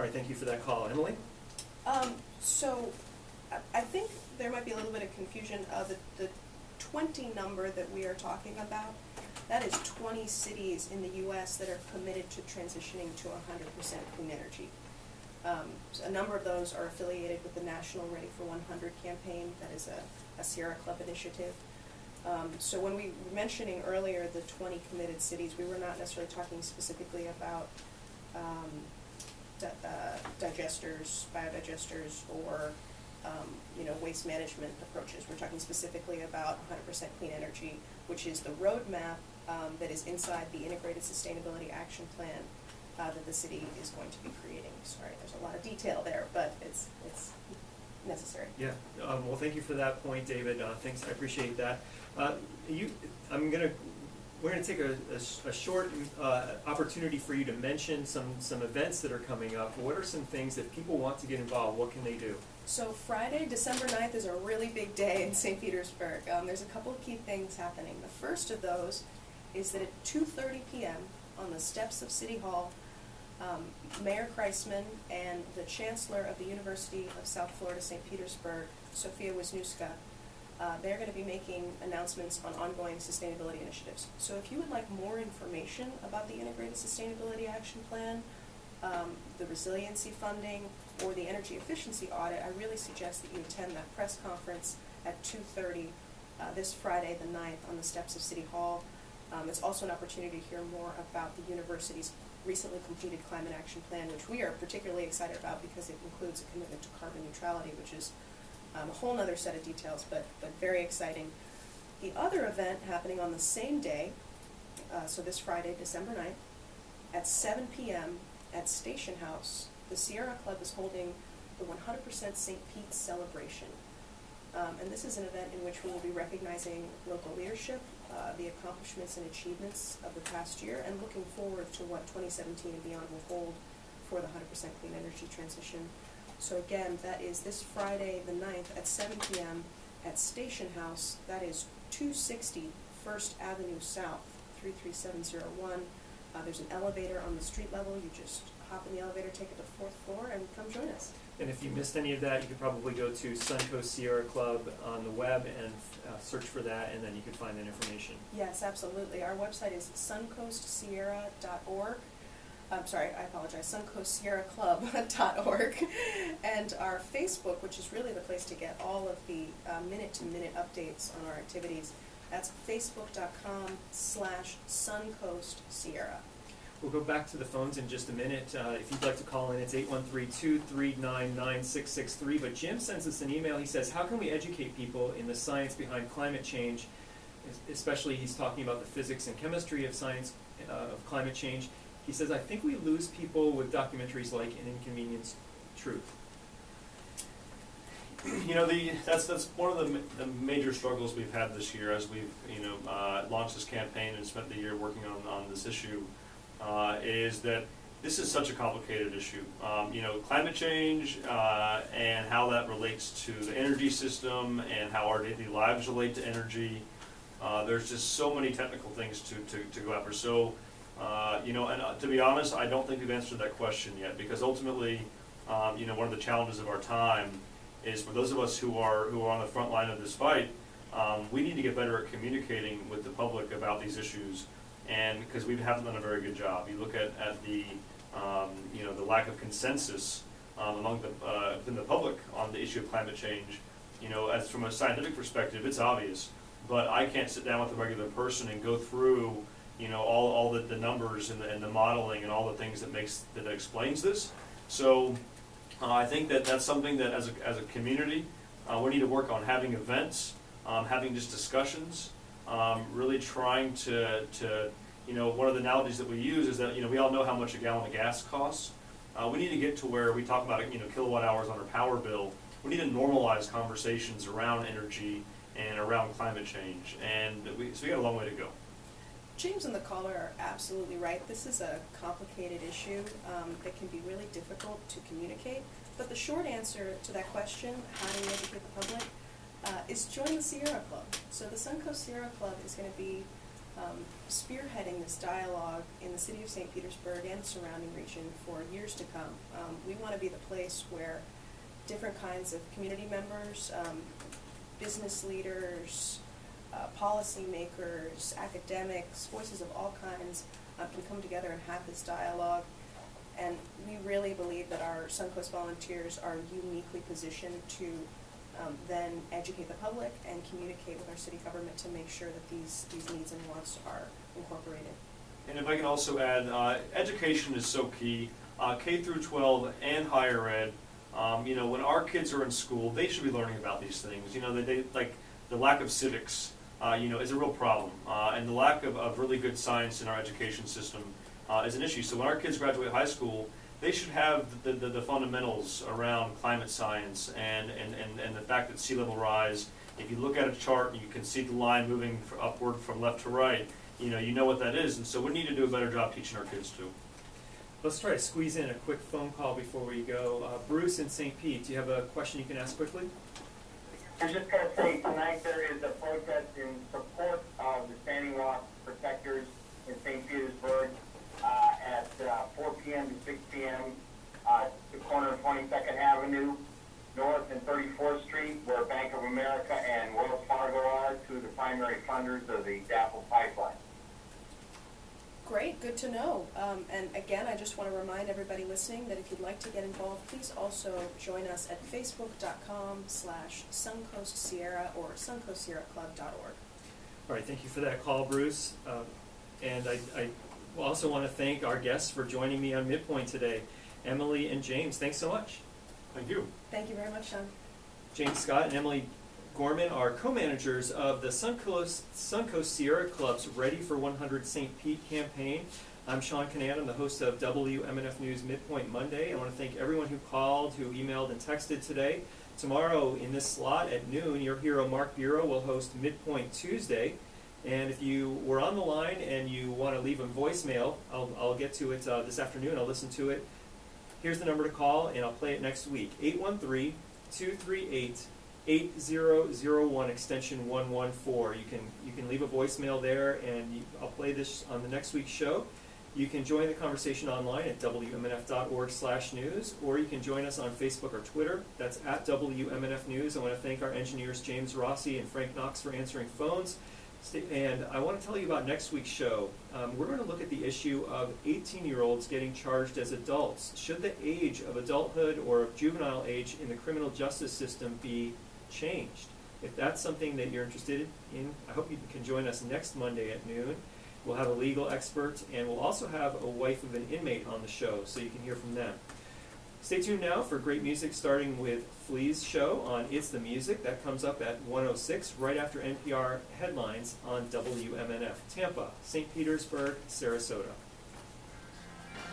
All right, thank you for that call. Emily? So I think there might be a little bit of confusion. The 20 number that we are talking about, that is 20 cities in the U.S. that are committed to transitioning to 100% clean energy. So a number of those are affiliated with the National Ready for 100 campaign. That is a Sierra Club initiative. So when we were mentioning earlier the 20 committed cities, we were not necessarily talking specifically about digesters, biodigesters, or waste management approaches. We're talking specifically about 100% clean energy, which is the roadmap that is inside the Integrated Sustainability Action Plan that the city is going to be creating. Sorry, there's a lot of detail there, but it's necessary. Yeah. Well, thank you for that point, David. Thanks. I appreciate that. We're going to take a short opportunity for you to mention some events that are coming up. What are some things that people want to get involved? What can they do? So Friday, December 9th is a really big day in St. Petersburg. There's a couple of key things happening. The first of those is that at 2:30 p.m. on the steps of City Hall, Mayor Kreisman and the Chancellor of the University of South Florida, St. Petersburg, Sofia Wisniewska, they're going to be making announcements on ongoing sustainability initiatives. So if you would like more information about the Integrated Sustainability Action Plan, the resiliency funding, or the energy efficiency audit, I really suggest that you attend that press conference at 2:30 this Friday the 9th on the steps of City Hall. It's also an opportunity to hear more about the university's recently completed climate action plan, which we are particularly excited about because it includes a commitment to carbon neutrality, which is a whole other set of details, but very exciting. The other event happening on the same day, so this Friday, December 9th, at 7 p.m. at Station House, the Sierra Club is holding the 100% St. Pete celebration. And this is an event in which we will be recognizing local leadership, the accomplishments and achievements of the past year, and looking forward to what 2017 and beyond will hold for the 100% clean energy transition. So again, that is this Friday the 9th at 7 p.m. at Station House. That is 260 First Avenue South, 33701. There's an elevator on the street level. You just hop in the elevator, take it to the 4th floor, and come join us. And if you missed any of that, you could probably go to Suncoast Sierra Club on the web and search for that, and then you could find that information. Yes, absolutely. Our website is suncoastsierra.org. I'm sorry, I apologize, suncoastsierraclub.org. And our Facebook, which is really the place to get all of the minute-to-minute updates on our activities, that's facebook.com/suncoastsierra. We'll go back to the phones in just a minute. If you'd like to call in, it's 813-239-9663. But Jim sends us an email. He says, how can we educate people in the science behind climate change? Especially, he's talking about the physics and chemistry of science of climate change. He says, I think we lose people with documentaries like An Inconvenient Truth. That's one of the major struggles we've had this year as we've launched this campaign and spent the year working on this issue. Is that this is such a complicated issue. Climate change and how that relates to the energy system and how our daily lives relate to energy. There's just so many technical things to go after. So, and to be honest, I don't think we've answered that question yet, because ultimately, one of the challenges of our time is for those of us who are on the front line of this fight, we need to get better at communicating with the public about these issues. And because we haven't done a very good job. You look at the the lack of consensus within the public on the issue of climate change. As from a scientific perspective, it's obvious, but I can't sit down with a regular person and go through all the numbers and the modeling and all the things that explains this. So I think that's something that as a community we need to work on, having events, having just discussions. Really trying to one of the analogies that we use is that we all know how much a gallon of gas costs. We need to get to where we talk about kilowatt hours on our power bill. We need to normalize conversations around energy and around climate change, and so we got a long way to go. James and the caller are absolutely right. This is a complicated issue that can be really difficult to communicate. But the short answer to that question, how do we educate the public, is join the Sierra Club. So the Suncoast Sierra Club is going to be spearheading this dialogue in the city of St. Petersburg and surrounding region for years to come. We want to be the place where different kinds of community members, business leaders, policymakers, academics, voices of all kinds can come together and have this dialogue. And we really believe that our Suncoast volunteers are uniquely positioned to then educate the public and communicate with our city government to make sure that these needs and wants are incorporated. And if I can also add, education is so key, K through 12 and higher ed. You know, when our kids are in school, they should be learning about these things. You know, they like the lack of civics, you know, is a real problem, and the lack of really good science in our education system is an issue. So when our kids graduate high school, they should have the fundamentals around climate science and the fact that sea level rise. If you look at a chart and you can see the line moving upward from left to right, you know what that is. And so we need to do a better job teaching our kids too. Let's try to squeeze in a quick phone call before we go. Bruce in St. Pete, do you have a question you can ask quickly? I was just going to say, tonight there is a protest in support of the Standing Rock Protectors in St. Petersburg at 4 p.m. to 6 p.m. The corner of 22nd Avenue North and 34th Street, where Bank of America and Wells Fargo are, two of the primary funders of the DAPL pipeline. Great, good to know. And again, I just want to remind everybody listening that if you'd like to get involved, please also join us at facebook.com/SuncoastSierra or suncoastsierraclub.org. All right, thank you for that call, Bruce. And I also want to thank our guests for joining me on Midpoint today. Emily and James, thanks so much. Thank you. Thank you very much, Sean. James Scott and Emily Gorman are co-managers of the Suncoast Sierra Club's Ready for 100 St. Pete campaign. I'm Seán Kinane. I'm the host of WMNF News Midpoint Monday. I want to thank everyone who called, who emailed, and texted today. Tomorrow in this slot at noon, your hero Mark Bureau will host Midpoint Tuesday. And if you were on the line and you want to leave a voicemail, I'll get to it this afternoon. I'll listen to it. Here's the number to call, and I'll play it next week. 813-238-8001, extension 114. You can leave a voicemail there, and I'll play this on the next week's show. You can join the conversation online at WMNF.org/news, or you can join us on Facebook or Twitter. That's at WMNF News. I want to thank our engineers James Rossi and Frank Knox for answering phones. And I want to tell you about next week's show. We're going to look at the issue of 18-year-olds getting charged as adults. Should the age of adulthood or of juvenile age in the criminal justice system be changed? If that's something that you're interested in, I hope you can join us next Monday at noon. We'll have a legal expert, and we'll also have a wife of an inmate on the show, so you can hear from them. Stay tuned now for great music, starting with Flea's show on It's the Music. That comes up at 1:06, right after NPR headlines on WMNF, Tampa, St. Petersburg, Sarasota.